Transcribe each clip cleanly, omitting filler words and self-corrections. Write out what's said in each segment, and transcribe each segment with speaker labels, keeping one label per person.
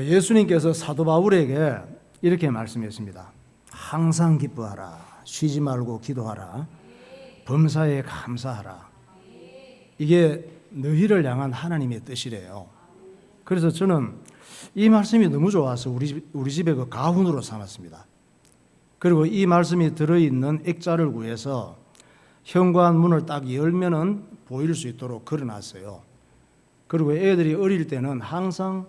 Speaker 1: 예수님께서 사도 바울에게 이렇게 말씀했습니다. 항상 기뻐하라. 쉬지 말고 기도하라. 범사에 감사하라. 이게 너희를 향한 하나님의 뜻이래요. 그래서 저는 이 말씀이 너무 좋아서 우리 집에 그 가훈으로 삼았습니다. 그리고 이 말씀이 들어있는 액자를 구해서 현관 문을 딱 열면은 보일 수 있도록 걸어놨어요. 그리고 애들이 어릴 때는 항상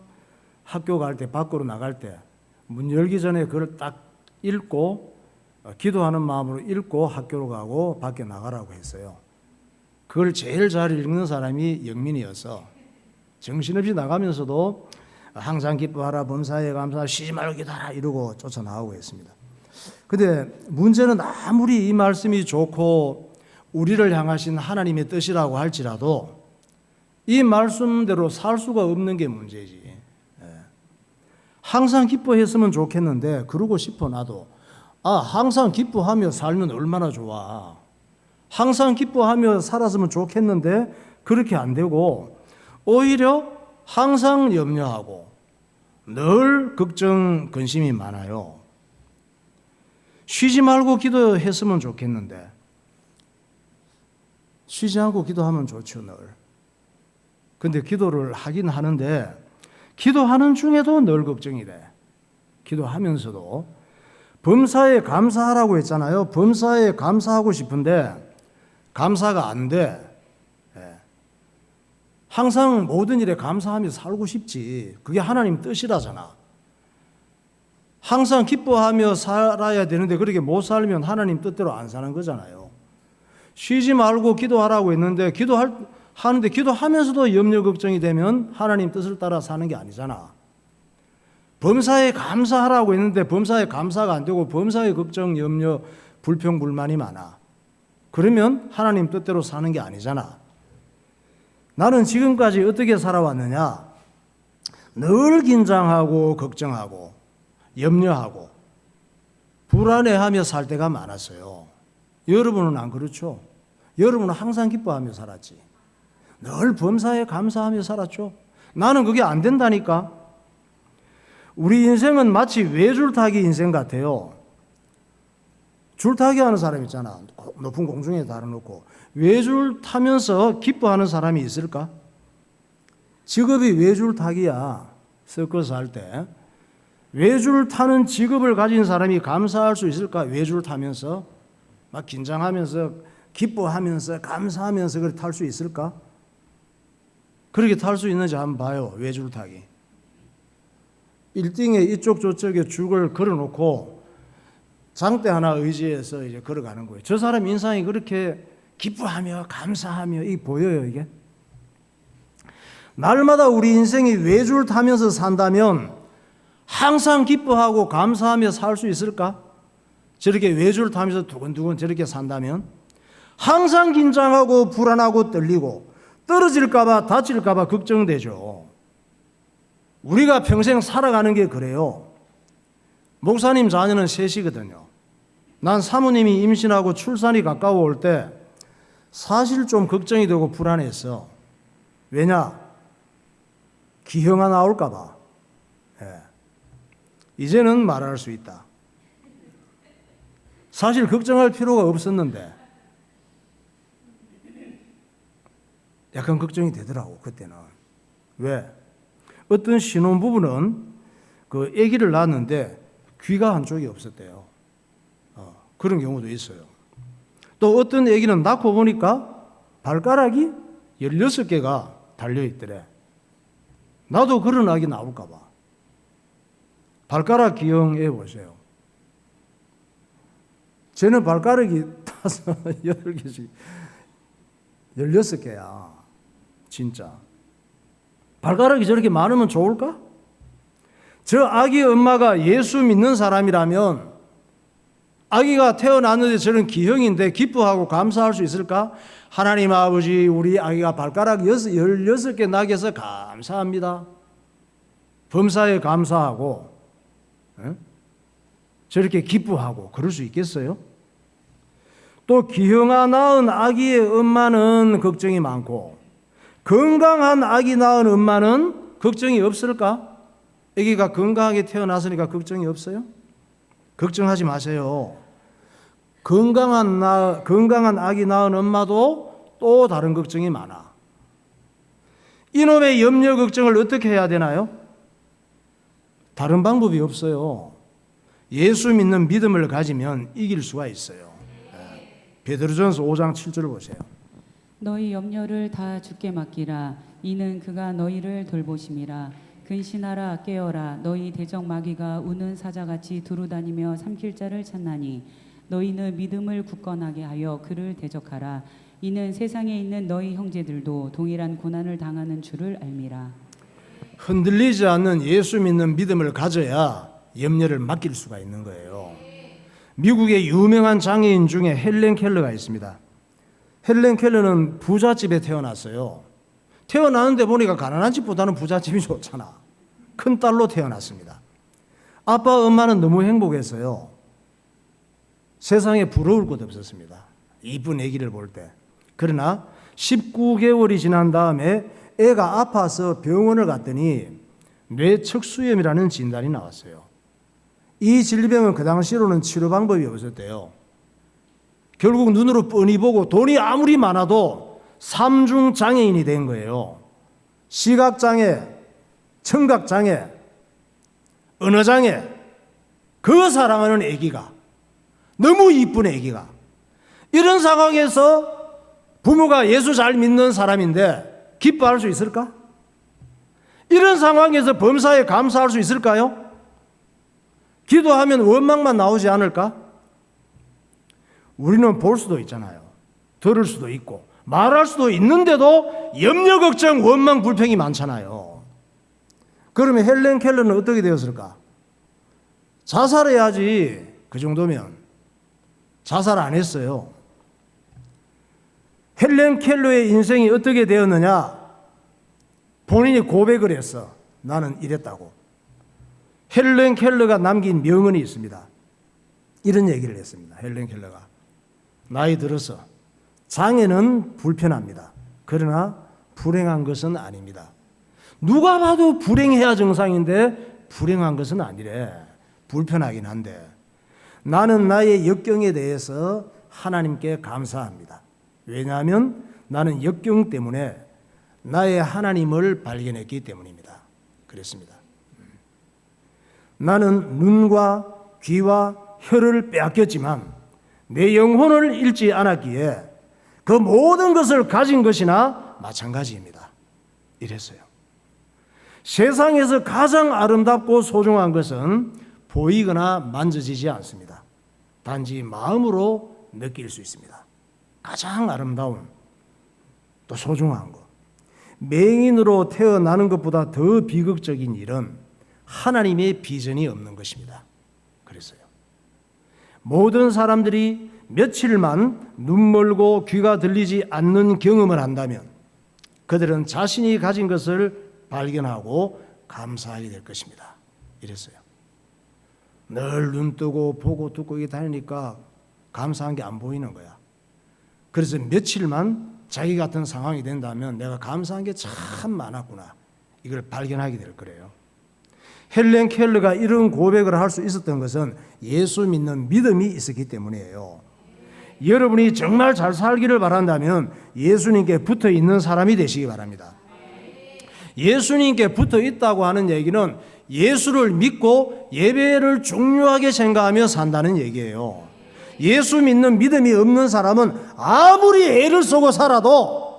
Speaker 1: 학교 갈 때, 밖으로 나갈 때 문 열기 전에 그걸 딱 읽고 기도하는 마음으로 읽고 학교로 가고 밖에 나가라고 했어요. 그걸 제일 잘 읽는 사람이 영민이어서 정신없이 나가면서도 항상 기뻐하라, 범사에 감사하라, 쉬지 말고 기도하라 이러고 쫓아나가고 했습니다. 근데 문제는 아무리 이 말씀이 좋고 우리를 향하신 하나님의 뜻이라고 할지라도 이 말씀대로 살 수가 없는 게 문제지. 항상 기뻐했으면 좋겠는데 그러고 싶어 나도. 항상 기뻐하며 살면 얼마나 좋아. 항상 기뻐하며 살았으면 좋겠는데 그렇게 안 되고 오히려 항상 염려하고 늘 걱정 근심이 많아요. 쉬지 말고 기도했으면 좋겠는데 쉬지 않고 기도하면 좋죠 늘. 근데 기도를 하긴 하는데 기도하는 중에도 늘 걱정이래. 기도하면서도 범사에 감사하라고 했잖아요. 범사에 감사하고 싶은데 감사가 안 돼. 항상 모든 일에 감사하며 살고 싶지. 그게 하나님 뜻이라잖아. 항상 기뻐하며 살아야 되는데 그렇게 못 살면 하나님 뜻대로 안 사는 거잖아요. 쉬지 말고 기도하라고 했는데 하는데 기도하면서도 염려 걱정이 되면 하나님 뜻을 따라 사는 게 아니잖아. 범사에 감사하라고 했는데 범사에 감사가 안 되고 범사에 걱정, 염려, 불평, 불만이 많아. 그러면 하나님 뜻대로 사는 게 아니잖아. 나는 지금까지 어떻게 살아왔느냐? 늘 긴장하고 걱정하고 염려하고 불안해하며 살 때가 많았어요. 여러분은 안 그렇죠? 여러분은 항상 기뻐하며 살았지. 늘 범사에 감사하며 살았죠. 나는 그게 안 된다니까. 우리 인생은 마치 외줄타기 인생 같아요. 줄타기 하는 사람 있잖아. 높은 공중에 달아놓고 외줄 타면서 기뻐하는 사람이 있을까? 직업이 외줄타기야. 서커스 할 때 외줄 타는 직업을 가진 사람이 감사할 수 있을까? 외줄 타면서 막 긴장하면서 기뻐하면서 감사하면서 그렇게 탈 수 있을까? 그렇게 탈 수 있는지 한번 봐요. 외줄타기. 1등에 이쪽 저쪽에 줄을 걸어놓고 장대 하나 의지해서 이제 걸어가는 거예요. 저 사람 인상이 그렇게 기뻐하며 감사하며 이게 보여요 이게? 날마다 우리 인생이 외줄 타면서 산다면 항상 기뻐하고 감사하며 살 수 있을까? 저렇게 외줄 타면서 두근두근 저렇게 산다면 항상 긴장하고 불안하고 떨리고 떨어질까봐 다칠까봐 걱정되죠. 우리가 평생 살아가는 게 그래요. 목사님 자녀는 셋이거든요. 난 사모님이 임신하고 출산이 가까워올 때 사실 좀 걱정이 되고 불안했어. 왜냐? 기형아 나올까봐. 이제는 말할 수 있다. 사실 걱정할 필요가 없었는데 약간 걱정이 되더라고 그때는. 왜? 어떤 신혼부부는 그 아기를 낳았는데 귀가 한쪽이 없었대요. 그런 경우도 있어요. 또 어떤 아기는 낳고 보니까 발가락이 16개가 달려있더래. 나도 그런 아기 나올까 봐. 발가락 기형해 보세요. 쟤는 발가락이 8개씩 16개야. 진짜. 발가락이 저렇게 많으면 좋을까? 저 아기 엄마가 예수 믿는 사람이라면 아기가 태어났는데 저런 기형인데 기뻐하고 감사할 수 있을까? 하나님 아버지, 우리 아기가 발가락 16개 나게 해서 감사합니다. 범사에 감사하고 저렇게 기뻐하고 그럴 수 있겠어요? 또 기형아 낳은 아기의 엄마는 걱정이 많고 건강한 아기 낳은 엄마는 걱정이 없을까? 아기가 건강하게 태어났으니까 걱정이 없어요? 걱정하지 마세요. 건강한 아기 낳은 엄마도 또 다른 걱정이 많아. 이놈의 염려 걱정을 어떻게 해야 되나요? 다른 방법이 없어요. 예수 믿는 믿음을 가지면 이길 수가 있어요. 베드로전서 5장 7절을 보세요.
Speaker 2: 너희 염려를 다 주께 맡기라. 이는 그가 너희를 돌보심이라. 근신하라 깨어라. 너희 대적 마귀가 우는 사자같이 두루다니며 삼킬 자를 찾나니 너희는 믿음을 굳건하게 하여 그를 대적하라. 이는 세상에 있는 너희 형제들도 동일한 고난을 당하는 줄을 알미라.
Speaker 1: 흔들리지 않는 예수 믿는 믿음을 가져야 염려를 맡길 수가 있는 거예요. 미국의 유명한 장애인 중에 헬렌 켈러가 있습니다. 헬렌 켈러는 부잣집에 태어났어요. 태어나는데 보니까 가난한 집보다는 부잣집이 좋잖아. 큰 딸로 태어났습니다. 아빠 엄마는 너무 행복했어요. 세상에 부러울 것 없었습니다. 이쁜 아기를 볼 때. 그러나 19개월이 지난 다음에 애가 아파서 병원을 갔더니 뇌척수염이라는 진단이 나왔어요. 이 질병은 그 당시로는 치료 방법이 없었대요. 결국 눈으로 뻔히 보고 돈이 아무리 많아도 삼중 장애인이 된 거예요. 시각장애, 청각장애, 언어장애. 그 사랑하는 아기가, 너무 이쁜 아기가, 이런 상황에서 부모가 예수 잘 믿는 사람인데 기뻐할 수 있을까? 이런 상황에서 범사에 감사할 수 있을까요? 기도하면 원망만 나오지 않을까? 우리는 볼 수도 있잖아요. 들을 수도 있고 말할 수도 있는데도 염려, 걱정, 원망, 불평이 많잖아요. 그러면 헬렌 켈러는 어떻게 되었을까? 자살해야지. 그 정도면 자살 안 했어요. 헬렌 켈러의 인생이 어떻게 되었느냐? 본인이 고백을 했어. 나는 이랬다고. 헬렌 켈러가 남긴 명언이 있습니다. 이런 얘기를 했습니다. 헬렌 켈러가 나이 들어서 장애는 불편합니다. 그러나 불행한 것은 아닙니다. 누가 봐도 불행해야 정상인데 불행한 것은 아니래. 불편하긴 한데 나는 나의 역경에 대해서 하나님께 감사합니다. 왜냐하면 나는 역경 때문에 나의 하나님을 발견했기 때문입니다. 그랬습니다. 나는 눈과 귀와 혀를 빼앗겼지만 내 영혼을 잃지 않았기에 그 모든 것을 가진 것이나 마찬가지입니다. 이랬어요. 세상에서 가장 아름답고 소중한 것은 보이거나 만져지지 않습니다. 단지 마음으로 느낄 수 있습니다. 가장 아름다운 또 소중한 것. 맹인으로 태어나는 것보다 더 비극적인 일은 하나님의 비전이 없는 것입니다. 그래서요. 모든 사람들이 며칠만 눈 멀고 귀가 들리지 않는 경험을 한다면 그들은 자신이 가진 것을 발견하고 감사하게 될 것입니다. 이랬어요. 늘 눈 뜨고 보고 듣고 이게 다니니까 감사한 게 안 보이는 거야. 그래서 며칠만 자기 같은 상황이 된다면 내가 감사한 게 참 많았구나. 이걸 발견하게 될 거래요. 헬렌 켈러가 이런 고백을 할 수 있었던 것은 예수 믿는 믿음이 있었기 때문이에요. 여러분이 정말 잘 살기를 바란다면 예수님께 붙어 있는 사람이 되시기 바랍니다. 예수님께 붙어 있다고 하는 얘기는 예수를 믿고 예배를 중요하게 생각하며 산다는 얘기예요. 예수 믿는 믿음이 없는 사람은 아무리 애를 쓰고 살아도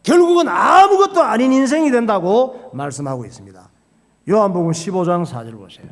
Speaker 1: 결국은 아무것도 아닌 인생이 된다고 말씀하고 있습니다. 요한복음 15장 4절 보세요.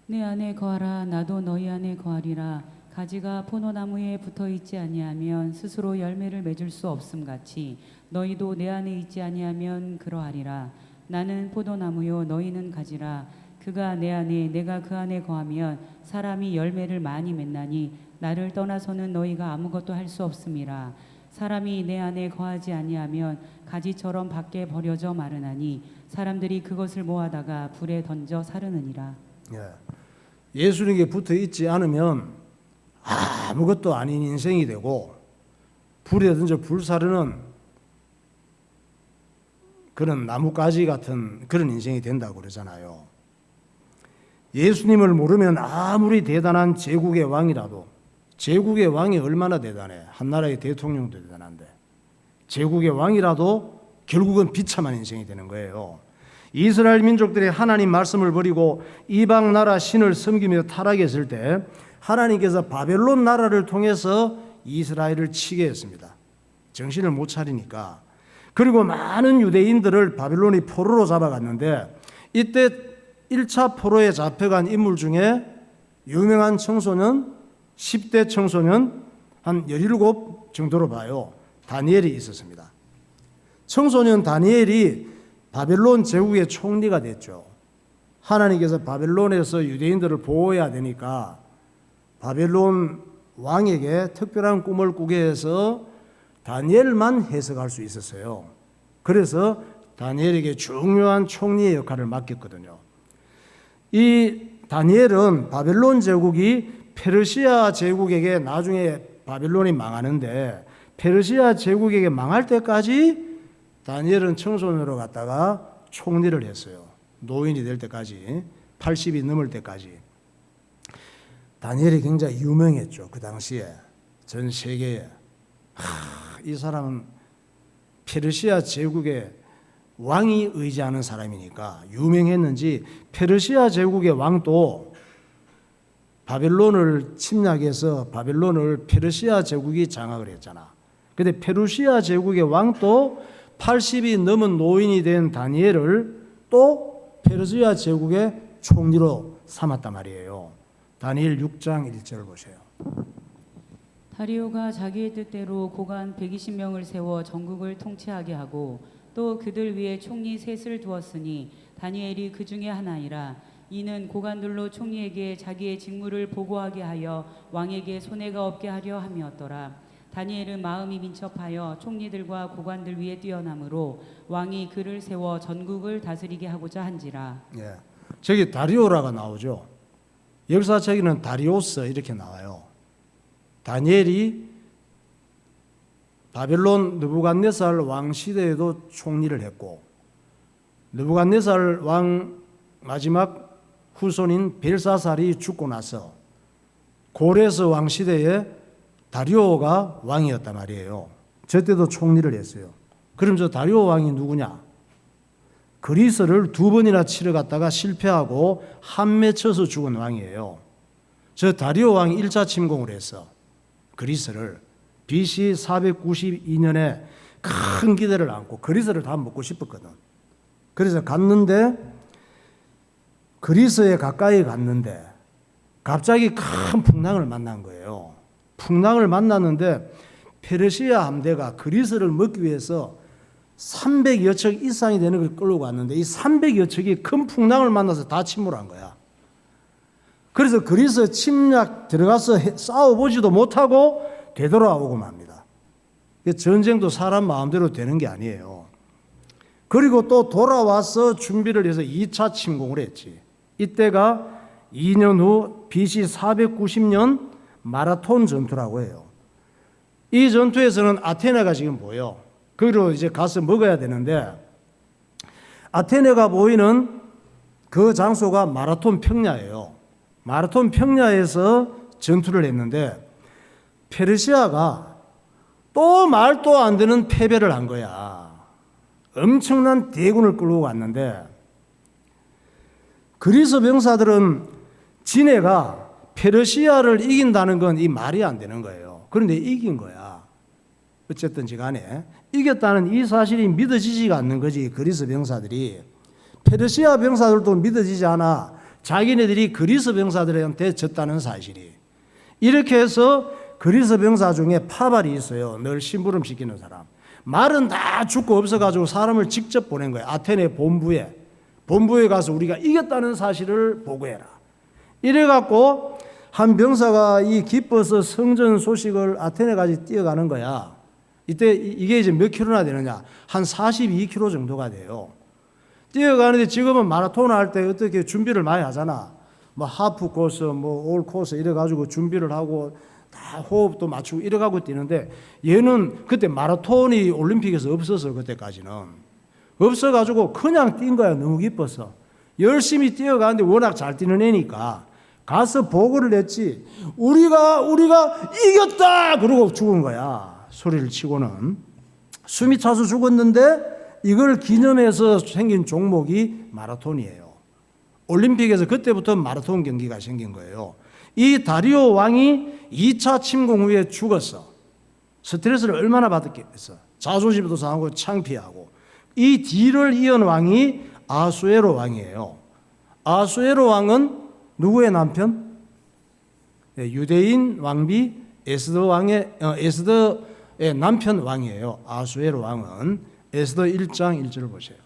Speaker 2: 내 안에 거하라. 나도 너희 안에 거하리라. 가지가 포도나무에 붙어 있지 아니하면 스스로 열매를 맺을 수 없음 같이 너희도 내 안에 있지 아니하면 그러하리라. 나는 포도나무요 너희는 가지라. 그가 내 안에 내가 그 안에 거하면 사람이 열매를 많이 맺나니 나를 떠나서는 너희가 아무것도 할 수 없음이라. 사람이 내 안에 거하지 아니하면 가지처럼 밖에 버려져 마르나니 사람들이 그것을 모아다가 불에 던져 사르느니라.
Speaker 1: 예수님께 붙어 있지 않으면 아무것도 아닌 인생이 되고 불에 던져 불사르는 그런 나뭇가지 같은 그런 인생이 된다고 그러잖아요. 예수님을 모르면 아무리 대단한 제국의 왕이라도, 제국의 왕이 얼마나 대단해. 한 나라의 대통령도 대단한데 제국의 왕이라도 결국은 비참한 인생이 되는 거예요. 이스라엘 민족들이 하나님 말씀을 버리고 이방 나라 신을 섬기며 타락했을 때 하나님께서 바벨론 나라를 통해서 이스라엘을 치게 했습니다. 정신을 못 차리니까. 그리고 많은 유대인들을 바벨론이 포로로 잡아갔는데 이때 1차 포로에 잡혀간 인물 중에 유명한 청소년, 10대 청소년 한 17 정도로 봐요. 다니엘이 있었습니다. 청소년 다니엘이 바벨론 제국의 총리가 됐죠. 하나님께서 바벨론에서 유대인들을 보호해야 되니까 바벨론 왕에게 특별한 꿈을 꾸게 해서 다니엘만 해석할 수 있었어요. 그래서 다니엘에게 중요한 총리의 역할을 맡겼거든요. 이 다니엘은 바벨론 제국이 페르시아 제국에게 나중에 바벨론이 망하는데 페르시아 제국에게 망할 때까지 다니엘은 청소년으로 갔다가 총리를 했어요. 노인이 될 때까지, 80이 넘을 때까지. 다니엘이 굉장히 유명했죠. 그 당시에 전 세계에. 이 사람은 페르시아 제국의 왕이 의지하는 사람이니까 유명했는지 페르시아 제국의 왕도 바벨론을 침략해서 바벨론을 페르시아 제국이 장악을 했잖아. 근데 페르시아 제국의 왕도 80이 넘은 노인이 된 다니엘을 또 페르시아 제국의 총리로 삼았단 말이에요. 다니엘 6장 1절 보세요.
Speaker 2: 다리오가 자기의 뜻대로 고관 120명을 세워 전국을 통치하게 하고 또 그들 위에 총리 셋을 두었으니 다니엘이 그 중에 하나이라. 이는 고관들로 총리에게 자기의 직무를 보고하게 하여 왕에게 손해가 없게 하려 함이었더라. 다니엘은 마음이 민첩하여 총리들과 고관들 위에 뛰어남으로 왕이 그를 세워 전국을 다스리게 하고자 한지라.
Speaker 1: 예, 저기 다리오라가 나오죠. 역사책에는 다리오스 이렇게 나와요. 다니엘이 바벨론 느부갓네살 왕 시대에도 총리를 했고 느부갓네살 왕 마지막 후손인 벨사살이 죽고 나서 고레스 왕 시대에 다리오가 왕이었단 말이에요. 저 때도 총리를 했어요. 그럼 저 다리오 왕이 누구냐? 그리스를 2번이나 치러 갔다가 실패하고 한 맺혀서 죽은 왕이에요. 저 다리오 왕이 1차 침공을 했어. 그리스를 BC 492년에 큰 기대를 안고 그리스를 다 먹고 싶었거든. 그래서 갔는데 그리스에 가까이 갔는데 갑자기 큰 풍랑을 만난 거예요. 풍랑을 만났는데 페르시아 함대가 그리스를 먹기 위해서 300여 척 이상이 되는 걸 끌고 갔는데 이 300여 척이 큰 풍랑을 만나서 다 침몰한 거야. 그래서 그리스 침략 들어가서 싸워보지도 못하고 되돌아오고 맙니다. 전쟁도 사람 마음대로 되는 게 아니에요. 그리고 또 돌아와서 준비를 해서 2차 침공을 했지. 이때가 2년 후 BC 490년 마라톤 전투라고 해요. 이 전투에서는 아테네가 지금 보여. 거기로 이제 가서 먹어야 되는데 아테네가 보이는 그 장소가 마라톤 평야예요. 마라톤 평야에서 전투를 했는데 페르시아가 또 말도 안 되는 패배를 한 거야. 엄청난 대군을 끌고 갔는데 그리스 병사들은 지네가 페르시아를 이긴다는 건 이 말이 안 되는 거예요. 그런데 이긴 거야. 어쨌든지 간에 이겼다는 이 사실이 믿어지지가 않는 거지. 그리스 병사들이. 페르시아 병사들도 믿어지지 않아. 자기네들이 그리스 병사들한테 졌다는 사실이. 이렇게 해서 그리스 병사 중에 파발이 있어요. 늘 심부름 시키는 사람. 말은 다 죽고 없어가지고 사람을 직접 보낸 거예요. 아테네 본부에 가서 우리가 이겼다는 사실을 보고해라. 이래갖고 한 병사가 이 기뻐서 성전 소식을 아테네까지 뛰어가는 거야. 이때 이게 이제 몇 킬로나 되느냐? 한 42km 정도가 돼요. 뛰어가는데 지금은 마라톤 할 때 어떻게 준비를 많이 하잖아. 뭐 하프 코스, 뭐 올 코스 이래가지고 준비를 하고 다 호흡도 맞추고 이래가고 뛰는데 얘는 그때 마라톤이 올림픽에서 없었어. 그때까지는 없어가지고 그냥 뛴 거야. 너무 기뻐서. 열심히 뛰어가는데 워낙 잘 뛰는 애니까 가서 보고를 냈지. 우리가 이겼다! 그러고 죽은 거야. 소리를 치고는. 숨이 차서 죽었는데 이걸 기념해서 생긴 종목이 마라톤이에요. 올림픽에서 그때부터 마라톤 경기가 생긴 거예요. 이 다리오 왕이 2차 침공 후에 죽었어. 스트레스를 얼마나 받았겠어. 자존심도 상하고 창피하고. 이 뒤를 이은 왕이 아수에로 왕이에요. 아수에로 왕은 누구의 남편? 유대인 왕비 에스더의 남편 왕이에요. 아수에로 왕은. 에스더 1장 1절을 보세요.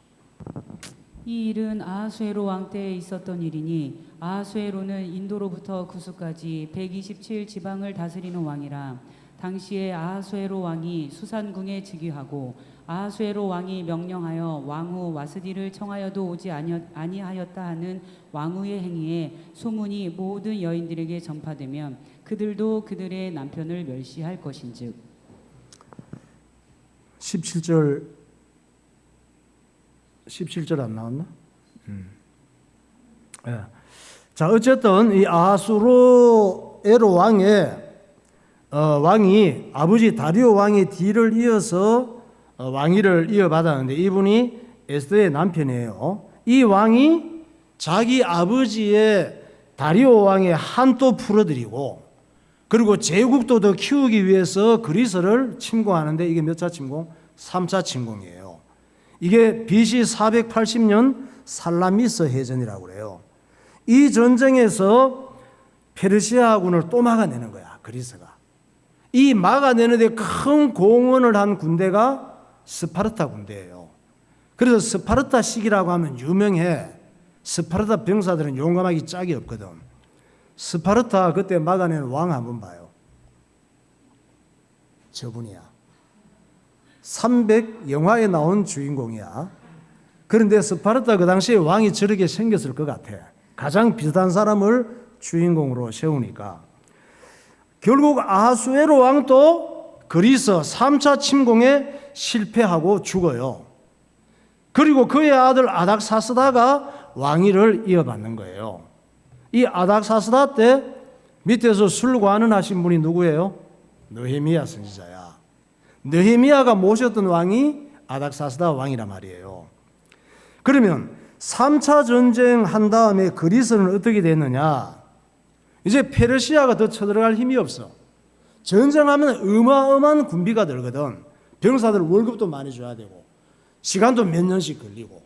Speaker 2: 이 일은 아하수에로 왕 때에 있었던 일이니 아하수에로는 인도로부터 구스까지 127 지방을 다스리는 왕이라. 당시에 아하수에로 왕이 수산궁에 즉위하고 아하수에로 왕이 명령하여 왕후 와스디를 청하여도 오지 아니하였다 하는 왕후의 행위에 소문이 모든 여인들에게 전파되면 그들도 그들의 남편을 멸시할 것인즉.
Speaker 1: 17절 안 나왔나? 예. 자, 어쨌든 이 아하수에로 왕이 아버지 다리오 왕의 뒤를 이어서 왕위를 이어받았는데 이분이 에스더의 남편이에요. 이 왕이 자기 아버지의 다리오 왕의 한도 풀어드리고 그리고 제국도 더 키우기 위해서 그리스를 침공하는데 이게 몇 차 침공? 3차 침공이에요. 이게 BC 480년 살라미스 해전이라고 그래요. 이 전쟁에서 페르시아군을 또 막아내는 거야, 그리스가. 이 막아내는데 큰 공헌을 한 군대가 스파르타 군대예요. 그래서 스파르타식이라고 하면 유명해. 스파르타 병사들은 용감하기 짝이 없거든. 스파르타 그때 막아낸 왕 한번 봐요. 저분이야. 300 영화에 나온 주인공이야. 그런데 스파르타 그 당시에 왕이 저렇게 생겼을 것 같아. 가장 비슷한 사람을 주인공으로 세우니까. 결국 아하수에로 왕도 그리스 3차 침공에 실패하고 죽어요. 그리고 그의 아들 아닥사스다가 왕위를 이어받는 거예요. 이 아닥사스다 때 밑에서 술관을 하신 분이 누구예요? 느헤미야 선지자야. 느헤미야가 모셨던 왕이 아닥사스다 왕이란 말이에요. 그러면 3차 전쟁 한 다음에 그리스는 어떻게 됐느냐? 이제 페르시아가 더 쳐들어갈 힘이 없어. 전쟁하면 어마어마한 군비가 들거든. 병사들 월급도 많이 줘야 되고 시간도 몇 년씩 걸리고.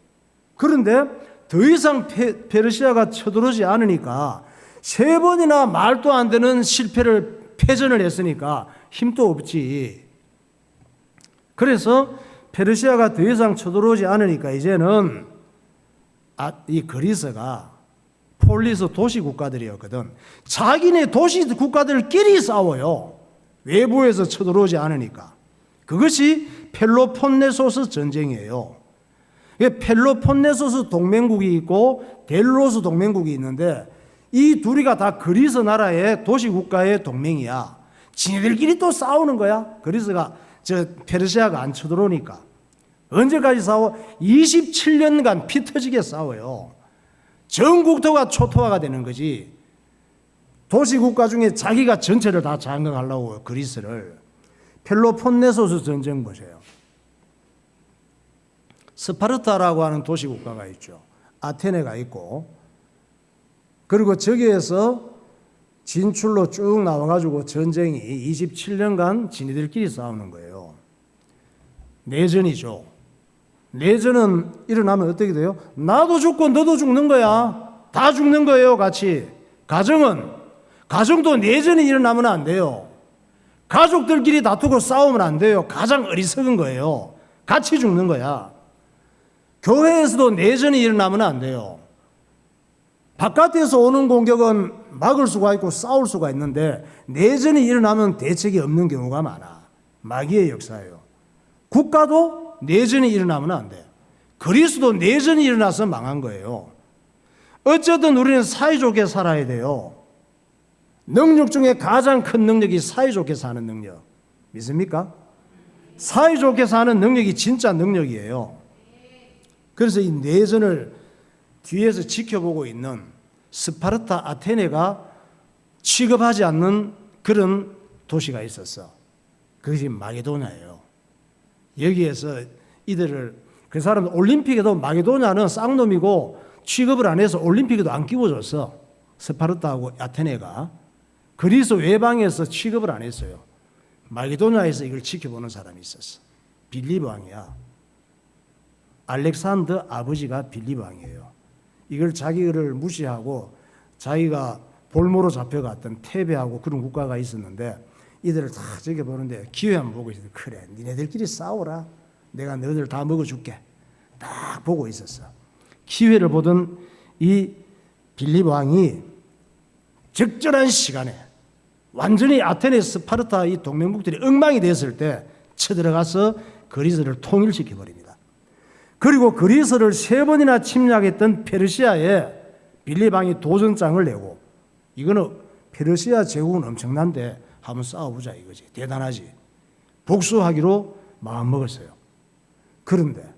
Speaker 1: 그런데 더 이상 페르시아가 쳐들어오지 않으니까 3번이나 말도 안 되는 패전을 했으니까 힘도 없지. 그래서 페르시아가 더 이상 쳐들어오지 않으니까 이제는 이 그리스가 폴리스 도시 국가들이었거든. 자기네 도시 국가들끼리 싸워요. 외부에서 쳐들어오지 않으니까. 그것이 펠로폰네소스 전쟁이에요. 펠로폰네소스 동맹국이 있고 델로스 동맹국이 있는데 이 둘이가 다 그리스 나라의 도시 국가의 동맹이야. 지네들끼리 또 싸우는 거야. 그리스가 페르시아가 안 쳐들어오니까. 언제까지 싸워? 27년간 피 터지게 싸워요. 전국토가 초토화가 되는 거지. 도시국가 중에 자기가 전체를 다 장악하려고 그리스를. 펠로폰네소스 전쟁 보세요. 스파르타라고 하는 도시국가가 있죠. 아테네가 있고 그리고 저기에서 진출로 쭉 나와가지고 전쟁이 27년간 지네들끼리 싸우는 거예요. 내전이죠. 내전은 일어나면 어떻게 돼요? 나도 죽고 너도 죽는 거야. 다 죽는 거예요, 같이. 가정도 내전이 일어나면 안 돼요. 가족들끼리 다투고 싸우면 안 돼요. 가장 어리석은 거예요. 같이 죽는 거야. 교회에서도 내전이 일어나면 안 돼요. 바깥에서 오는 공격은 막을 수가 있고 싸울 수가 있는데 내전이 일어나면 대책이 없는 경우가 많아. 마귀의 역사예요. 국가도 내전이 일어나면 안 돼. 그리스도 내전이 일어나서 망한 거예요. 어쨌든 우리는 사이좋게 살아야 돼요. 능력 중에 가장 큰 능력이 사이좋게 사는 능력. 믿습니까? 사이좋게 사는 능력이 진짜 능력이에요. 그래서 이 내전을 뒤에서 지켜보고 있는 스파르타 아테네가 취급하지 않는 그런 도시가 있었어. 그것이 마게도냐예요. 여기에서 이들을, 그 사람은 올림픽에도 마게도냐는 쌍놈이고 취급을 안 해서 올림픽에도 안 끼워줬어. 스파르타하고 아테네가. 그리스 외방에서 취급을 안 했어요. 마게도냐에서 이걸 지켜보는 사람이 있었어. 빌립 왕이야. 알렉산더 아버지가 빌립 왕이에요. 이걸 자기를 무시하고 자기가 볼모로 잡혀갔던 테베하고 그런 국가가 있었는데 이들을 다 지켜보는데 기회만 보고 있었어. 그래, 니네들끼리 싸워라. 내가 너희들 다 먹어줄게. 딱 보고 있었어. 기회를 보던 이 빌립 왕이 적절한 시간에 완전히 아테네, 스파르타 이 동맹국들이 엉망이 됐을 때 쳐들어가서 그리스를 통일시켜 버립니다. 그리고 그리스를 3번이나 침략했던 페르시아에 빌립 왕이 도전장을 내고, 이거는 페르시아 제국은 엄청난데 한번 싸워보자 이거지. 대단하지. 복수하기로 마음먹었어요. 그런데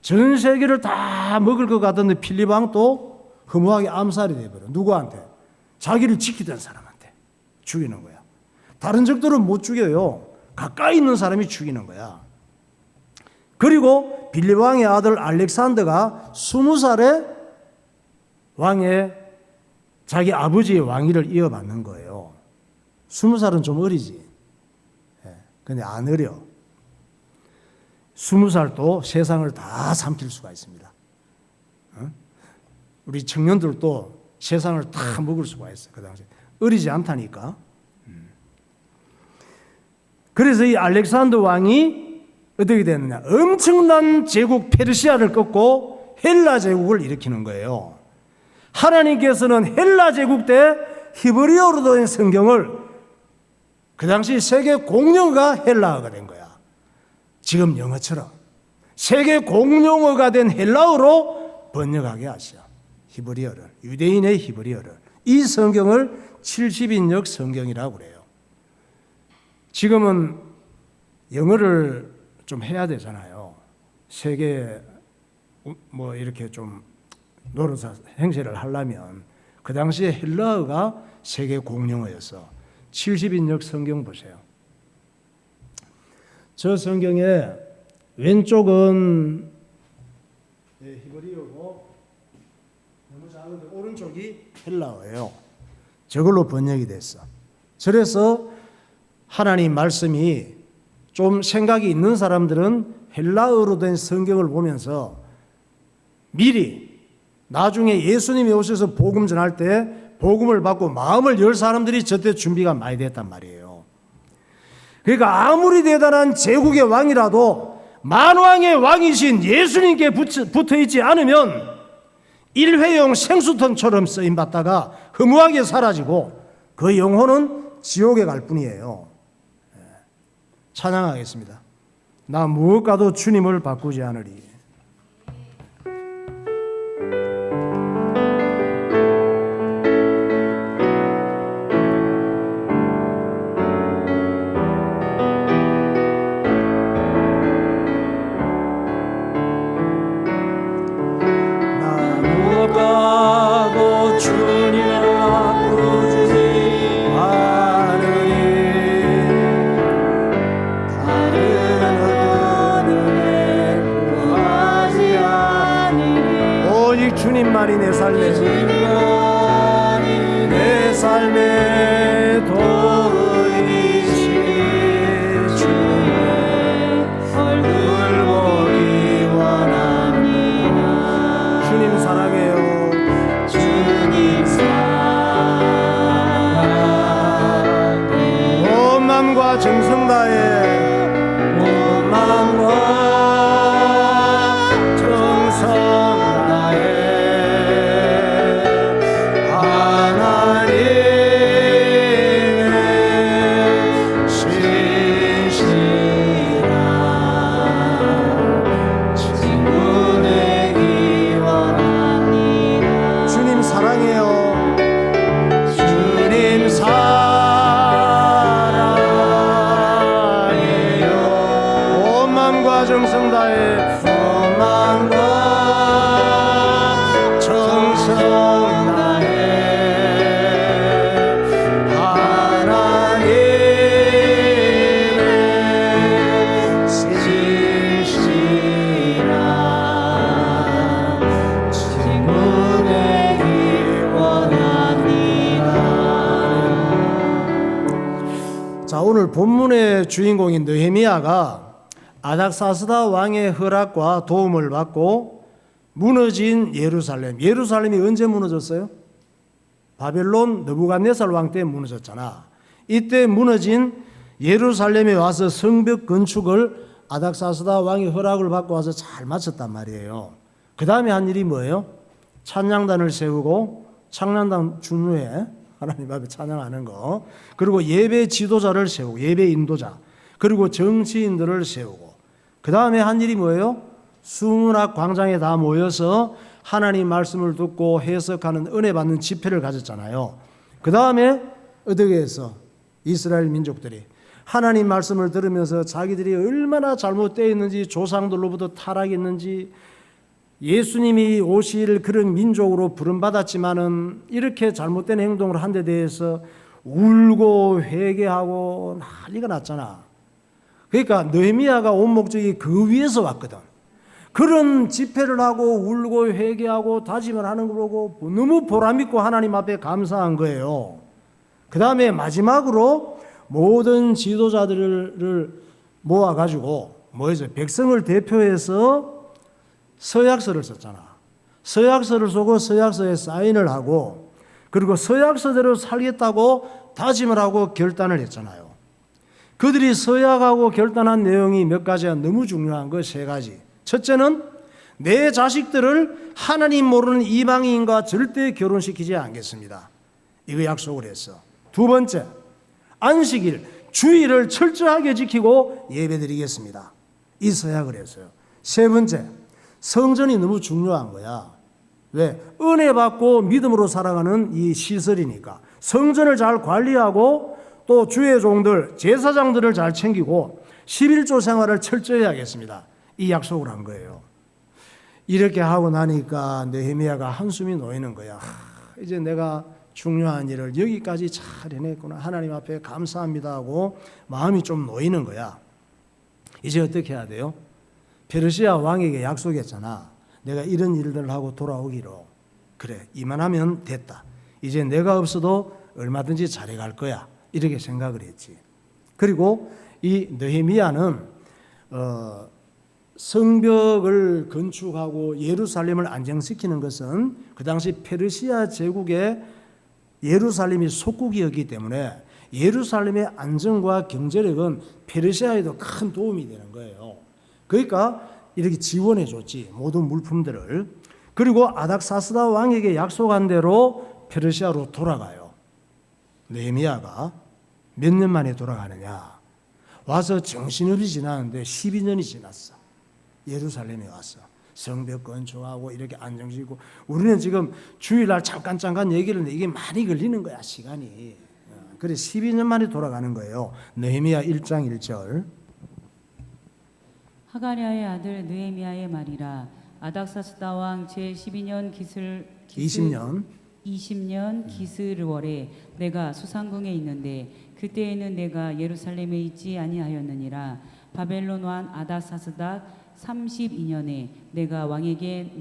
Speaker 1: 전 세계를 다 먹을 것 같던 빌립 왕도 허무하게 암살이 돼버려. 누구한테? 자기를 지키던 사람한테 죽이는 거야. 다른 적들은 못 죽여요. 가까이 있는 사람이 죽이는 거야. 그리고 빌립 왕의 아들 알렉산더가 20살에 왕의 자기 아버지의 왕위를 이어받는 거예요. 20살은 좀 어리지. 근데 안 어려. 20살도 세상을 다 삼킬 수가 있습니다. 우리 청년들도 세상을 다 먹을 수가 있어요. 그 당시에. 어리지 않다니까. 그래서 이 알렉산더 왕이 어떻게 됐느냐. 엄청난 제국 페르시아를 꺾고 헬라 제국을 일으키는 거예요. 하나님께서는 헬라 제국 때 히브리어로 된 성경을, 그 당시 세계 공용어가 헬라어가 된 거야. 지금 영어처럼 세계 공용어가 된 헬라어로 번역하게 하셔. 히브리어를, 유대인의 히브리어를. 이 성경을 70인역 성경이라고 그래요. 지금은 영어를 좀 해야 되잖아요. 세계 뭐 이렇게 좀 노릇 행세를 하려면. 그 당시에 헬라어가 세계 공용어였어. 70인역 성경 보세요. 저 성경의 왼쪽은 히브리어고 너무 작은데 오른쪽이 헬라어예요. 저걸로 번역이 됐어. 그래서 하나님 말씀이 좀 생각이 있는 사람들은 헬라어로 된 성경을 보면서 미리 나중에 예수님이 오셔서 복음 전할 때 복음을 받고 마음을 열 사람들이 저때 준비가 많이 됐단 말이에요. 그러니까 아무리 대단한 제국의 왕이라도 만왕의 왕이신 예수님께 붙어있지 않으면 일회용 생수통처럼 쓰임받다가 허무하게 사라지고 그 영혼은 지옥에 갈 뿐이에요. 찬양하겠습니다. 나 무엇과도 주님을 바꾸지 않으리. 주님만이 내 삶의 도리시니 주의 얼굴 보기 원합니다. 주님 사랑해요. 주님 사랑해. 온 마음과 정성 다해. 온 마음과 정성 다해. 하나님 오늘 본문의 주인공인 느헤미야가 아닥사스다 왕의 허락과 도움을 받고 무너진 예루살렘. 예루살렘이 언제 무너졌어요? 바벨론 느부갓네살 왕 때 무너졌잖아. 이때 무너진 예루살렘에 와서 성벽 건축을 아닥사스다 왕의 허락을 받고 와서 잘 마쳤단 말이에요. 그 다음에 한 일이 뭐예요? 찬양단을 세우고 찬양단 중후에 하나님 앞에 찬양하는 거, 그리고 예배 지도자를 세우고 예배 인도자, 그리고 정치인들을 세우고, 그 다음에 한 일이 뭐예요? 수문학 광장에 다 모여서 하나님 말씀을 듣고 해석하는 은혜 받는 집회를 가졌잖아요. 그 다음에 어떻게 해서 이스라엘 민족들이 하나님 말씀을 들으면서 자기들이 얼마나 잘못되어 있는지, 조상들로부터 타락했는지, 예수님이 오실 그런 민족으로 부름받았지만은 이렇게 잘못된 행동을 한 데 대해서 울고 회개하고 난리가 났잖아. 그러니까 느헤미야가 온 목적이 그 위에서 왔거든. 그런 집회를 하고 울고 회개하고 다짐을 하는 거 보고 너무 보람있고 하나님 앞에 감사한 거예요. 그 다음에 마지막으로 모든 지도자들을 모아가지고 뭐해서 백성을 대표해서 서약서를 썼잖아. 서약서를 쓰고 서약서에 사인을 하고, 그리고 서약서대로 살겠다고 다짐을 하고 결단을 했잖아요. 그들이 서약하고 결단한 내용이 몇 가지가 너무 중요한 거 세 가지. 첫째는 내 자식들을 하나님 모르는 이방인과 절대 결혼시키지 않겠습니다. 이거 약속을 했어. 두 번째, 안식일, 주일을 철저하게 지키고 예배드리겠습니다. 이 서약을 했어요. 세 번째, 성전이 너무 중요한 거야. 왜? 은혜 받고 믿음으로 살아가는 이 시설이니까 성전을 잘 관리하고 또 주의 종들, 제사장들을 잘 챙기고 11조 생활을 철저히 하겠습니다. 이 약속을 한 거예요. 이렇게 하고 나니까 느헤미야가 한숨이 놓이는 거야. 이제 내가 중요한 일을 여기까지 잘 해냈구나. 하나님 앞에 감사합니다 하고 마음이 좀 놓이는 거야. 이제 어떻게 해야 돼요? 페르시아 왕에게 약속했잖아. 내가 이런 일들을 하고 돌아오기로. 그래, 이만하면 됐다. 이제 내가 없어도 얼마든지 잘해갈 거야. 이렇게 생각을 했지. 그리고 이 느헤미야는 성벽을 건축하고 예루살렘을 안정시키는 것은 그 당시 페르시아 제국의 예루살렘이 속국이었기 때문에 예루살렘의 안정과 경제력은 페르시아에도 큰 도움이 되는 거예요. 그러니까 이렇게 지원해 줬지, 모든 물품들을. 그리고 아닥사스다 왕에게 약속한 대로 페르시아로 돌아가요. 느헤미야가 몇 년 만에 돌아가느냐? 와서 정신없이 지나는데 12년이 지났어. 예루살렘에 왔어. 성벽 건축하고 이렇게 안정지고. 우리는 지금 주일날 잠깐 얘기를 했는데 이게 많이 걸리는 거야, 시간이. 그래 12년 만에 돌아가는 거예요. 느헤미야 1장 1절.
Speaker 2: 하가랴의 아들 느헤미야의 말이라. 아닥사스다 왕 제12년 20년 기스르월에 내가 수상궁에 있는데 그때에는 내가 예루살렘에 있지 아니하였느니라. 바벨론 왕 아닥사스다 32년에 내가 왕에게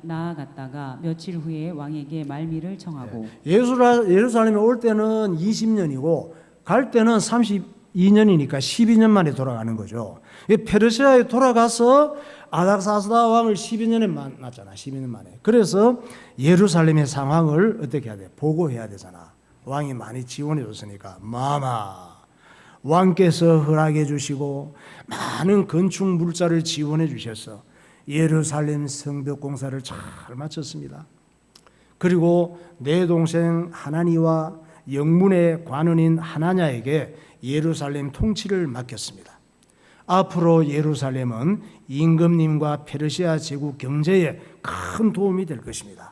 Speaker 2: 나아갔다가 며칠 후에 왕에게 말미를 청하고.
Speaker 1: 예루살렘에 올 때는 20년이고 갈 때는 32년이니까 12년 만에 돌아가는 거죠. 페르시아에 돌아가서 아닥사스다 왕을 12년에 만났잖아. 12년 만에. 그래서 예루살렘의 상황을 어떻게 해야 돼? 보고해야 되잖아. 왕이 많이 지원해 줬으니까. 마마 왕께서 허락해 주시고 많은 건축 물자를 지원해 주셔서 예루살렘 성벽 공사를 잘 마쳤습니다. 그리고 내 동생 하나니와 영문의 관원인 하나냐에게 예루살렘 통치를 맡겼습니다. 앞으로 예루살렘은 임금님과 페르시아 제국 경제에 큰 도움이 될 것입니다.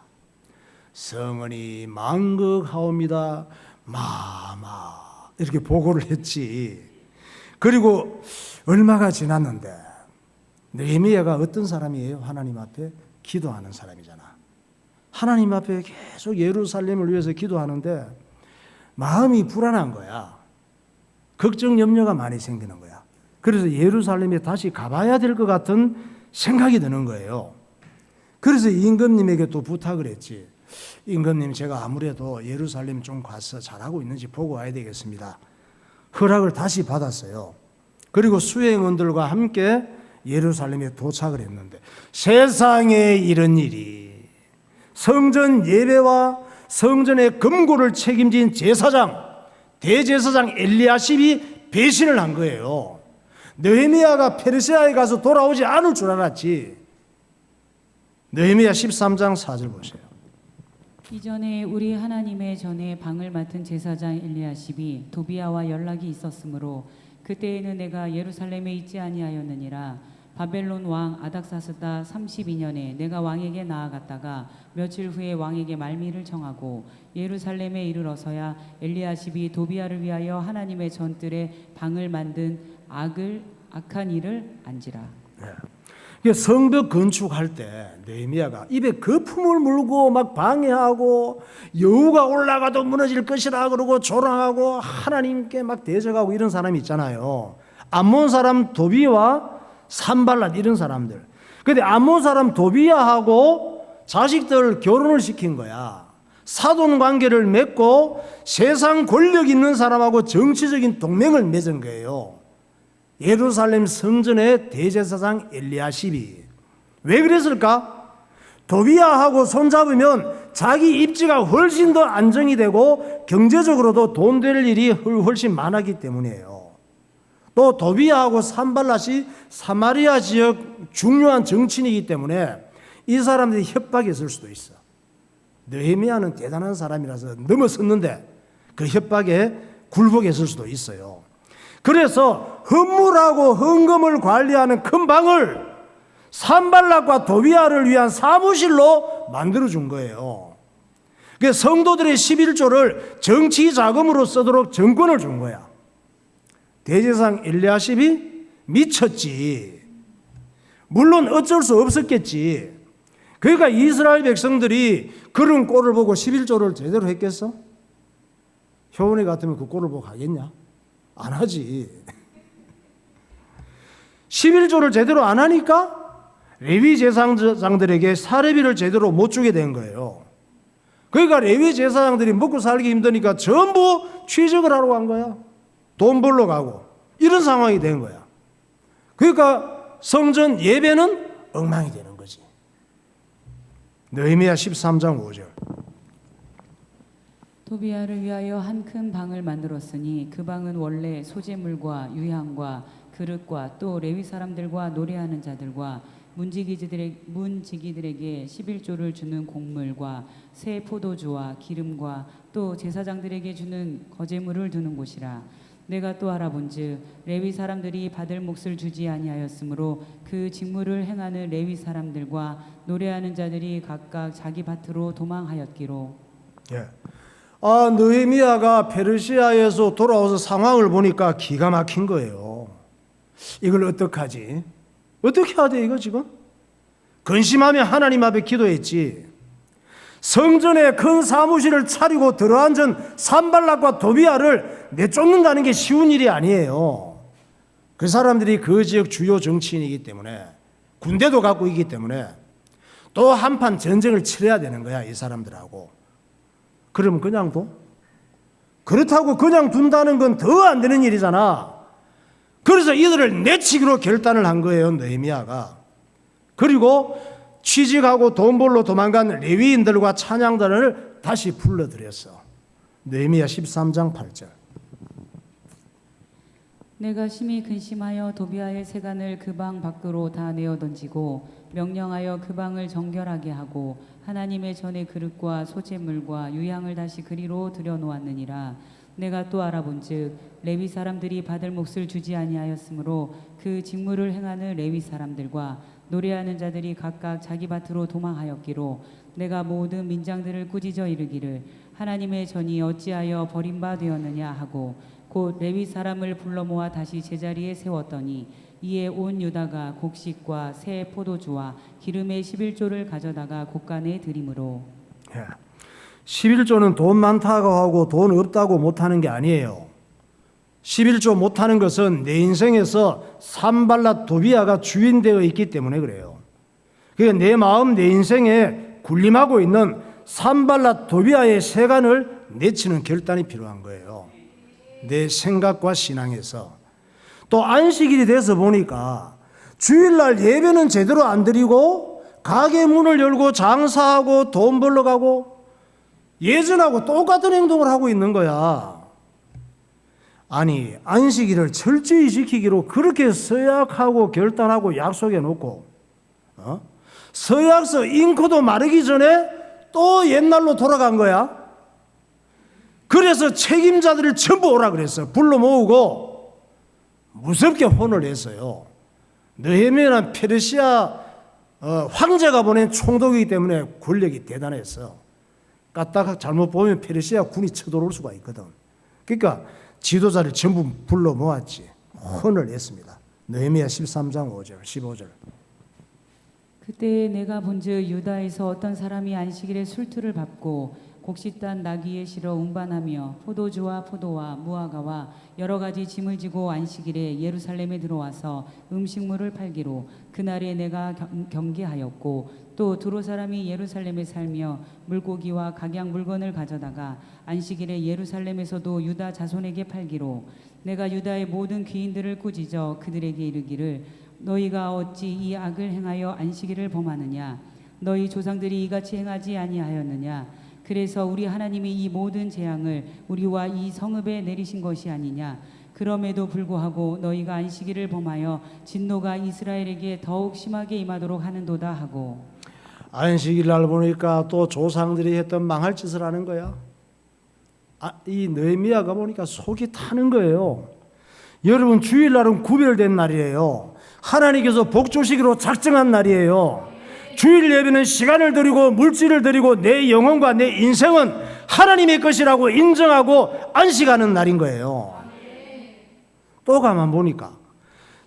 Speaker 1: 성은이 만극하옵니다. 마마 이렇게 보고를 했지. 그리고 얼마가 지났는데 느헤미야가 어떤 사람이에요? 하나님 앞에 기도하는 사람이잖아. 하나님 앞에 계속 예루살렘을 위해서 기도하는데 마음이 불안한 거야. 걱정 염려가 많이 생기는 거야. 그래서 예루살렘에 다시 가봐야 될 것 같은 생각이 드는 거예요. 그래서 임금님에게 또 부탁을 했지. 임금님, 제가 아무래도 예루살렘 좀 가서 잘하고 있는지 보고 와야 되겠습니다. 허락을 다시 받았어요. 그리고 수행원들과 함께 예루살렘에 도착을 했는데 세상에 이런 일이 성전 예배와 성전의 금고를 책임진 제사장, 대제사장 엘리야십이 배신을 한 거예요. 느헤미야가 페르시아에 가서 돌아오지 않을 줄 알았지. 느헤미야 13장 4절 보세요.
Speaker 2: 이전에 우리 하나님의 전에 방을 맡은 제사장 엘리야십이 도비야와 연락이 있었으므로 그때에는 내가 예루살렘에 있지 아니하였느니라. 바벨론 왕 아닥사스다 32년에 내가 왕에게 나아갔다가 며칠 후에 왕에게 말미를 정하고 예루살렘에 이르러서야 엘리야십이 도비야를 위하여 하나님의 전뜰에 방을 만든 악한 일을 안지라.
Speaker 1: 성벽 건축할 때 느헤미야가 입에 거품을 물고 막 방해하고 여우가 올라가도 무너질 것이라 그러고 조롱하고 하나님께 막 대적하고 이런 사람이 있잖아요. 암몬 사람 도비와 산발랏 이런 사람들. 근데 암몬 사람 도비야하고 자식들 결혼을 시킨 거야. 사돈 관계를 맺고 세상 권력 있는 사람하고 정치적인 동맹을 맺은 거예요. 예루살렘 성전의 대제사장 엘리야십이. 왜 그랬을까? 도비야하고 손잡으면 자기 입지가 훨씬 더 안정이 되고 경제적으로도 돈 될 일이 훨씬 많았기 때문이에요. 또 도비야하고 산발랏이 사마리아 지역 중요한 정치인이기 때문에 이 사람들이 협박했을 수도 있어. 느헤미야는 대단한 사람이라서 넘어섰는데 그 협박에 굴복했을 수도 있어요. 그래서 헌물하고 헌금을 관리하는 큰 방을 산발랏과 도비야를 위한 사무실로 만들어준 거예요. 그래서 성도들의 11조를 정치 자금으로 쓰도록 정권을 준 거야. 대제사장 엘리야십이 미쳤지. 물론 어쩔 수 없었겠지. 그러니까 이스라엘 백성들이 그런 꼴을 보고 11조를 제대로 했겠어? 효원이 같으면 그 꼴을 보고 하겠냐? 안 하지. 11조를 제대로 안 하니까 레위 제사장들에게 사례비를 제대로 못 주게 된 거예요. 그러니까 레위 제사장들이 먹고 살기 힘드니까 전부 취직을 하러 간 거야. 돈 벌러 가고 이런 상황이 된 거야. 그러니까 성전 예배는 엉망이 되는 거지. 느헤미야 13장 5절.
Speaker 2: 도비야를 위하여 한 큰 방을 만들었으니 그 방은 원래 소재물과 유향과 그릇과 또 레위 사람들과 노래하는 자들과 문지기들에게 11조를 주는 곡물과 새 포도주와 기름과 또 제사장들에게 주는 거제물을 두는 곳이라. 내가 또 알아본즉 레위 사람들이 받을 몫을 주지 아니하였으므로 그 직무를 행하는 레위 사람들과 노래하는 자들이 각각 자기 밭으로 도망하였기로.
Speaker 1: 예. 느헤미야가 페르시아에서 돌아와서 상황을 보니까 기가 막힌 거예요. 이걸 어떡하지? 어떻게 해야 돼 이거 지금? 근심하며 하나님 앞에 기도했지. 성전에 큰 사무실을 차리고 들어앉은 산발랏과 도비야를 내쫓는다는 게 쉬운 일이 아니에요. 그 사람들이 그 지역 주요 정치인이기 때문에 군대도 갖고 있기 때문에 또 한판 전쟁을 치러야 되는 거야 이 사람들하고. 그러면 그냥 둬? 그렇다고 그냥 둔다는 건 더 안 되는 일이잖아. 그래서 이들을 내치기로 결단을 한 거예요 느헤미야가. 그리고 취직하고 돈 벌러 도망간 레위인들과 찬양단을 다시 불러들였어. 느헤미야 13장 8절.
Speaker 2: 내가 심히 근심하여 도비야의 세간을 그 방 밖으로 다 내어 던지고 명령하여 그 방을 정결하게 하고 하나님의 전의 그릇과 소재물과 유향을 다시 그리로 들여놓았느니라. 내가 또 알아본즉 레위 사람들이 받을 몫을 주지 아니하였으므로 그 직무를 행하는 레위 사람들과 노래하는 자들이 각각 자기 밭으로 도망하였기로. 내가 모든 민장들을 꾸짖어 이르기를 하나님의 전이 어찌하여 버림바 되었느냐 하고 곧 레위 사람을 불러 모아 다시 제자리에 세웠더니 이에 온 유다가 곡식과 새 포도주와 기름의 11조를 가져다가 곳간에 드림으로.
Speaker 1: 11조는 돈 많다고 하고 돈 없다고 못하는 게 아니에요. 11조 못하는 것은 내 인생에서 산발랏 도비야가 주인되어 있기 때문에 그래요. 그러니까 내 마음 내 인생에 군림하고 있는 산발랏 도비야의 세간을 내치는 결단이 필요한 거예요. 내 생각과 신앙에서. 또 안식일이 돼서 보니까 주일날 예배는 제대로 안 드리고 가게 문을 열고 장사하고 돈 벌러 가고 예전하고 똑같은 행동을 하고 있는 거야. 아니, 안식일을 철저히 지키기로 그렇게 서약하고 결단하고 약속해 놓고 서약서 잉크도 마르기 전에 또 옛날로 돌아간 거야. 그래서 책임자들을 전부 오라 그랬어. 불러 모으고 무섭게 혼을 냈어요. 느헤미야는 페르시아 황제가 보낸 총독이기 때문에 권력이 대단했어. 까딱 잘못 보면 페르시아 군이 쳐들어올 수가 있거든. 그러니까 지도자를 전부 불러 모았지. 혼을 냈습니다. 느헤미야 13장 5절 15절.
Speaker 2: 그때 내가 본즉 유다에서 어떤 사람이 안식일에 술투를 밟고 곡식단 나귀에 실어 운반하며 포도주와 포도와 무화과와 여러 가지 짐을 지고 안식일에 예루살렘에 들어와서 음식물을 팔기로 그날에 내가 경계하였고 또 두로 사람이 예루살렘에 살며 물고기와 각양 물건을 가져다가 안식일에 예루살렘에서도 유다 자손에게 팔기로 내가 유다의 모든 귀인들을 꾸짖어 그들에게 이르기를 너희가 어찌 이 악을 행하여 안식일을 범하느냐 너희 조상들이 이같이 행하지 아니하였느냐 그래서 우리 하나님이 이 모든 재앙을 우리와 이 성읍에 내리신 것이 아니냐 그럼에도 불구하고 너희가 안식일을 범하여 진노가 이스라엘에게 더욱 심하게 임하도록 하는도다 하고.
Speaker 1: 안식일 날 보니까 또 조상들이 했던 망할 짓을 하는 거야. 이 느헤미야가 보니까 속이 타는 거예요. 여러분, 주일날은 구별된 날이에요. 하나님께서 복주시기로 작정한 날이에요. 주일 예배는 시간을 드리고 물질을 드리고 내 영혼과 내 인생은 하나님의 것이라고 인정하고 안식하는 날인 거예요. 또 가만 보니까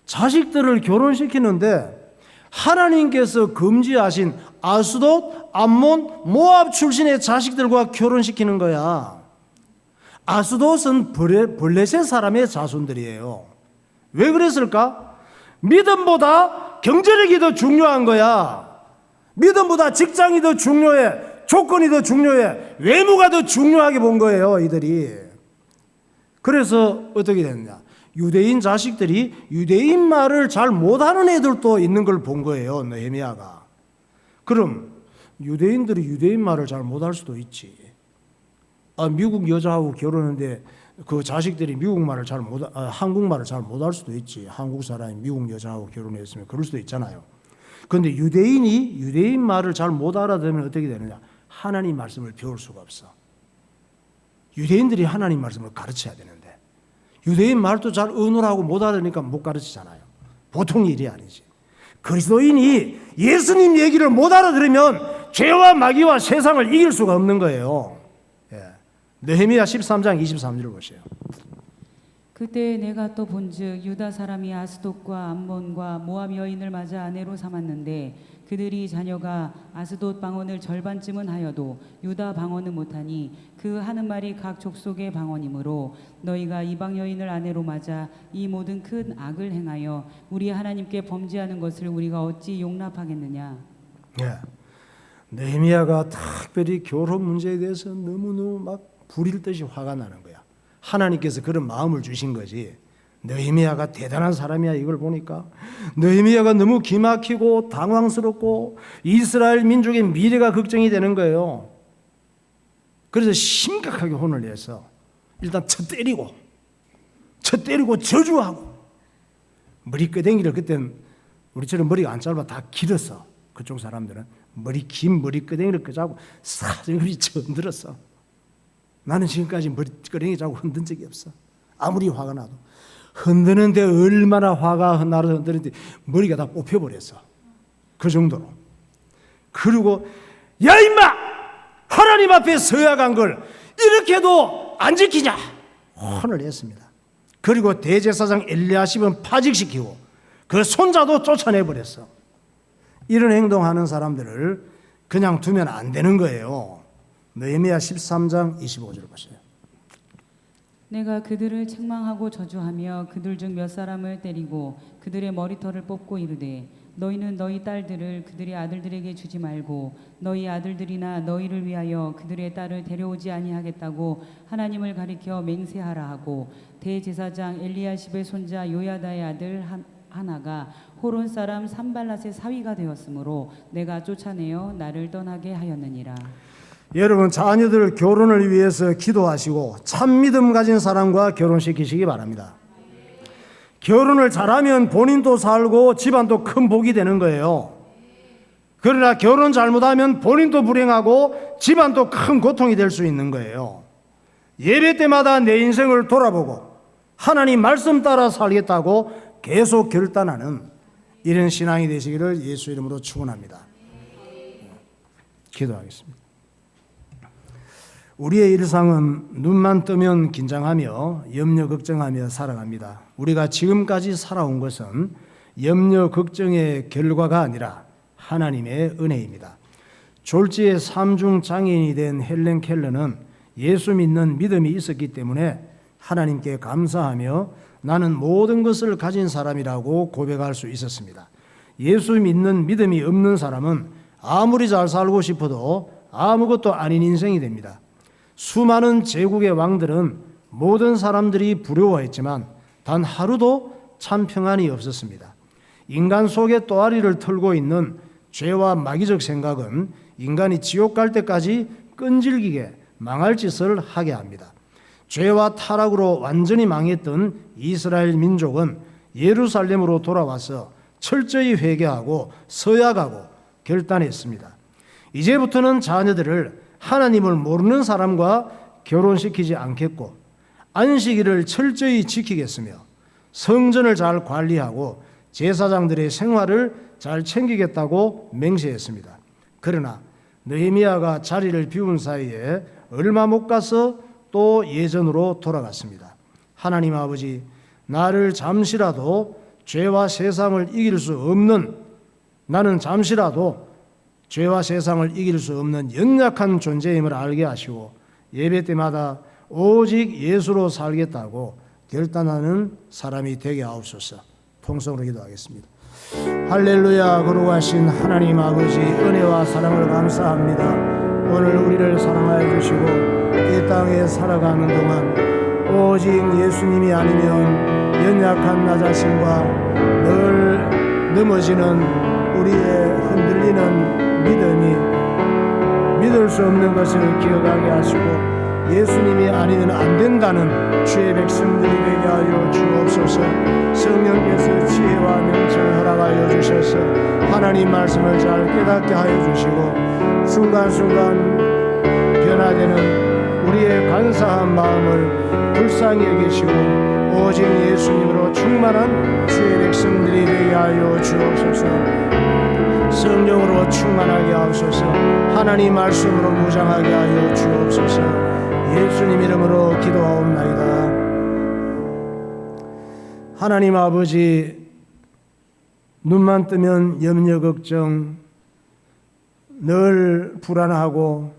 Speaker 1: 자식들을 결혼시키는데 하나님께서 금지하신 아스돗, 암몬, 모압 출신의 자식들과 결혼시키는 거야. 아스돗은 블레셋 사람의 자손들이에요. 왜 그랬을까? 믿음보다 경제력이 더 중요한 거야. 믿음보다 직장이 더 중요해. 조건이 더 중요해. 외모가 더 중요하게 본 거예요, 이들이. 그래서 어떻게 됐느냐? 유대인 자식들이 유대인 말을 잘 못하는 애들도 있는 걸 본 거예요, 느헤미야가. 그럼 유대인들이 유대인 말을 잘 못할 수도 있지. 미국 여자하고 결혼했는데 그 자식들이 한국말을 잘 못할 수도 있지. 한국 사람이 미국 여자하고 결혼했으면 그럴 수도 있잖아요. 그런데 유대인이 유대인 말을 잘 못 알아들으면 어떻게 되느냐? 하나님 말씀을 배울 수가 없어. 유대인들이 하나님 말씀을 가르쳐야 되는데 유대인 말도 잘 의논하고 못 알아들으니까 못 가르치잖아요. 보통 일이 아니지. 그리스도인이 예수님 얘기를 못 알아들으면 죄와 마귀와 세상을 이길 수가 없는 거예요. 느헤미야 13장 23절을 보세요.
Speaker 2: 그때 내가 또 본즉 유다 사람이 아스돗과 암몬과 모압 여인을 맞아 아내로 삼았는데 그들이 자녀가 아스돗 방언을 절반쯤은 하여도 유다 방언은 못하니 그 하는 말이 각 족속의 방언이므로 너희가 이방 여인을 아내로 맞아 이 모든 큰 악을 행하여 우리 하나님께 범죄하는 것을 우리가 어찌 용납하겠느냐.
Speaker 1: 느헤미야가 특별히 결혼 문제에 대해서 너무너무 막 불일 듯이 화가 나는 거야. 하나님께서 그런 마음을 주신 거지. 느헤미야가 대단한 사람이야. 이걸 보니까 느헤미야가 너무 기막히고 당황스럽고 이스라엘 민족의 미래가 걱정이 되는 거예요. 그래서 심각하게 혼을 내서 일단 쳐 때리고 저주하고 머리끄댕이를, 그때는 우리처럼 머리가 안 짧아 다 길었어. 그쪽 사람들은 긴 머리끄댕이를 끄자고 사정없이 흔들었어. 나는 지금까지 머리끄댕이 자고 흔든 적이 없어. 아무리 화가 나도. 흔드는데 얼마나 화가 나서 흔드는데 머리가 다 뽑혀버렸어. 그 정도로. 그리고 야 임마! 하나님 앞에 서약한 걸 이렇게도 안 지키냐? 혼을 냈습니다. 그리고 대제사장 엘리야십은 파직시키고 그 손자도 쫓아내버렸어. 이런 행동하는 사람들을 그냥 두면 안 되는 거예요. 느헤미야 13장 25절을 보세요.
Speaker 2: 내가 그들을 책망하고 저주하며 그들 중 몇 사람을 때리고 그들의 머리털을 뽑고 이르되 너희는 너희 딸들을 그들의 아들들에게 주지 말고 너희 아들들이나 너희를 위하여 그들의 딸을 데려오지 아니하겠다고 하나님을 가리켜 맹세하라 하고, 대제사장 엘리야십의 손자 요야다의 아들 하나가 호론 사람 산발랏의 사위가 되었으므로 내가 쫓아내어 나를 떠나게 하였느니라.
Speaker 1: 여러분, 자녀들 결혼을 위해서 기도하시고 참 믿음 가진 사람과 결혼시키시기 바랍니다. 결혼을 잘하면 본인도 살고 집안도 큰 복이 되는 거예요. 그러나 결혼 잘못하면 본인도 불행하고 집안도 큰 고통이 될 수 있는 거예요. 예배 때마다 내 인생을 돌아보고 하나님 말씀 따라 살겠다고 계속 결단하는 이런 신앙이 되시기를 예수 이름으로 축원합니다. 기도하겠습니다. 우리의 일상은 눈만 뜨면 긴장하며 염려 걱정하며 살아갑니다. 우리가 지금까지 살아온 것은 염려 걱정의 결과가 아니라 하나님의 은혜입니다. 졸지의 삼중 장애인이 된 헬렌 켈러는 예수 믿는 믿음이 있었기 때문에 하나님께 감사하며 나는 모든 것을 가진 사람이라고 고백할 수 있었습니다. 예수 믿는 믿음이 없는 사람은 아무리 잘 살고 싶어도 아무것도 아닌 인생이 됩니다. 수많은 제국의 왕들은 모든 사람들이 부러워했지만 단 하루도 참 평안이 없었습니다. 인간 속에 또아리를 털고 있는 죄와 마귀적 생각은 인간이 지옥 갈 때까지 끈질기게 망할 짓을 하게 합니다. 죄와 타락으로 완전히 망했던 이스라엘 민족은 예루살렘으로 돌아와서 철저히 회개하고 서약하고 결단했습니다. 이제부터는 자녀들을 하나님을 모르는 사람과 결혼시키지 않겠고 안식일을 철저히 지키겠으며 성전을 잘 관리하고 제사장들의 생활을 잘 챙기겠다고 맹세했습니다. 그러나 느헤미야가 자리를 비운 사이에 얼마 못 가서 또 예전으로 돌아갔습니다. 하나님 아버지, 나를 잠시라도 죄와 세상을 이길 수 없는, 나는 잠시라도 죄와 세상을 이길 수 없는 연약한 존재임을 알게 하시고 예배 때마다 오직 예수로 살겠다고 결단하는 사람이 되게 하옵소서. 통성으로 기도하겠습니다. 할렐루야. 거룩하신 하나님 아버지, 은혜와 사랑을 감사합니다. 오늘 우리를 사랑하여 주시고 이 땅에 살아가는 동안 오직 예수님이 아니면 연약한 나 자신과 늘 넘어지는 우리의 흔들리는 믿음이 믿을 수 없는 것을 기억하게 하시고 예수님이 아니면 안 된다는 주의 백성들이 되게 하여 주옵소서. 성령께서 지혜와 명철을 허락하여 주셔서 하나님 말씀을 잘 깨닫게 하여 주시고 순간순간 변화되는 우리의 간사한 마음을 불쌍히 여기시고 오직 예수님으로 충만한 주의 백성들이 되게 하여 주옵소서. 성령으로 충만하게 하옵소서. 하나님 말씀으로 무장하게 하여 주옵소서. 예수님 이름으로 기도하옵나이다. 하나님 아버지, 눈만 뜨면 염려 걱정, 늘 불안하고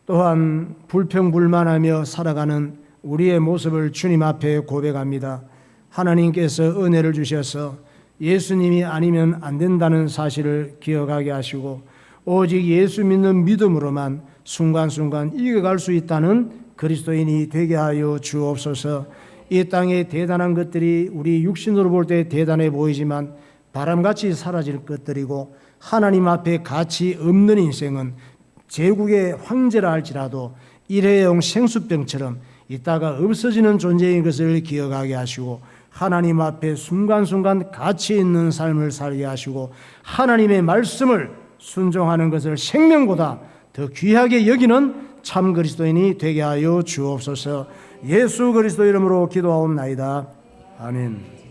Speaker 1: 또한 불평불만하며 살아가는 우리의 모습을 주님 앞에 고백합니다. 하나님께서 은혜를 주셔서 예수님이 아니면 안 된다는 사실을 기억하게 하시고 오직 예수 믿는 믿음으로만 순간순간 이겨갈 수 있다는 그리스도인이 되게 하여 주옵소서. 이 땅에 대단한 것들이 우리 육신으로 볼 때 대단해 보이지만 바람같이 사라질 것들이고 하나님 앞에 가치 없는 인생은 제국의 황제라 할지라도 일회용 생수병처럼 있다가 없어지는 존재인 것을 기억하게 하시고 하나님 앞에 순간순간 가치 있는 삶을 살게 하시고 하나님의 말씀을 순종하는 것을 생명보다 더 귀하게 여기는 참 그리스도인이 되게 하여 주옵소서. 예수 그리스도 이름으로 기도하옵나이다. 아멘.